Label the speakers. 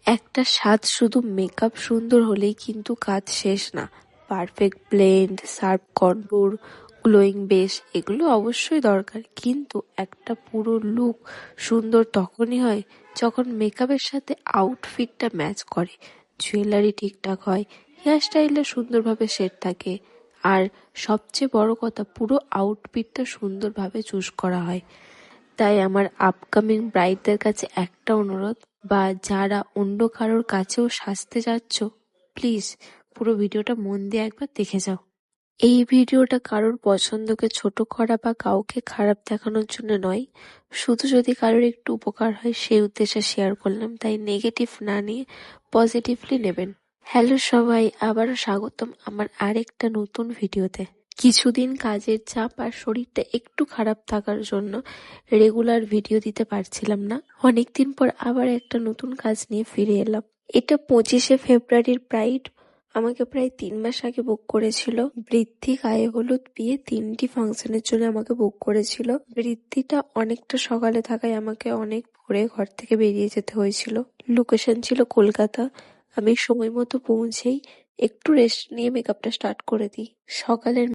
Speaker 1: একটা স্বাদ শুধু মেকআপ সুন্দর হলেই কিন্তু কাজ শেষ না। Perfect blend, sharp contour, glowing base এগুলো অবশ্যই দরকার, কিন্তু একটা পুরো লুক সুন্দর তখনই হয় যখন মেকআপের সাথে আউটফিটটা ম্যাচ করে, জুয়েলারি ঠিকঠাক হয়, হেয়ার স্টাইলটা সুন্দরভাবে সেট থাকে, আর সবচেয়ে বড় কথা পুরো আউটফিটটা সুন্দরভাবে চুজ করা হয়। তাই আমার আপকামিং ব্রাইডদের কাছে একটা অনুরোধ, বা যারা অন্য কারোর কাছেও সাজতে যাচ্ছ, প্লিজ পুরো ভিডিওটা মন দিয়ে একবার দেখে যাও। এই ভিডিওটা কারোর পছন্দকে ছোট করা বা কাউকে খারাপ দেখানোর জন্য নয়, শুধু যদি কারোর একটু উপকার হয় সেই উদ্দেশ্যে শেয়ার করলাম, তাই নেগেটিভ না নিয়ে পজিটিভলি নেবেন। হ্যালো সবাই, আবারও স্বাগতম আমার আরেকটা নতুন ভিডিওতে। কিছুদিন কাজের চাপ আর শরীরটা একটু খারাপ থাকার জন্য রেগুলার ভিডিও দিতে পারছিলাম না। অনেকদিন পর আবার একটা নতুন কাজ নিয়ে ফিরে এলাম। এটা 25শে ফেব্রুয়ারির ব্রাইড আমাকে প্রায় 3 মাস আগে বুক করেছিল। বৃদ্ধি গায়ে হলুদ বিয়ে 3টি ফাংশনের জন্য আমাকে বুক করেছিল। বৃদ্ধিটা অনেকটা সকালে থাকায় আমাকে অনেক ভোরে ঘর থেকে বেরিয়ে যেতে হয়েছিল। লোকেশন ছিল কলকাতা। আমি সময় মতো পৌঁছেই একটু রেস্ট নিয়ে মেকআপটা স্টার্ট করে দিই। সকালের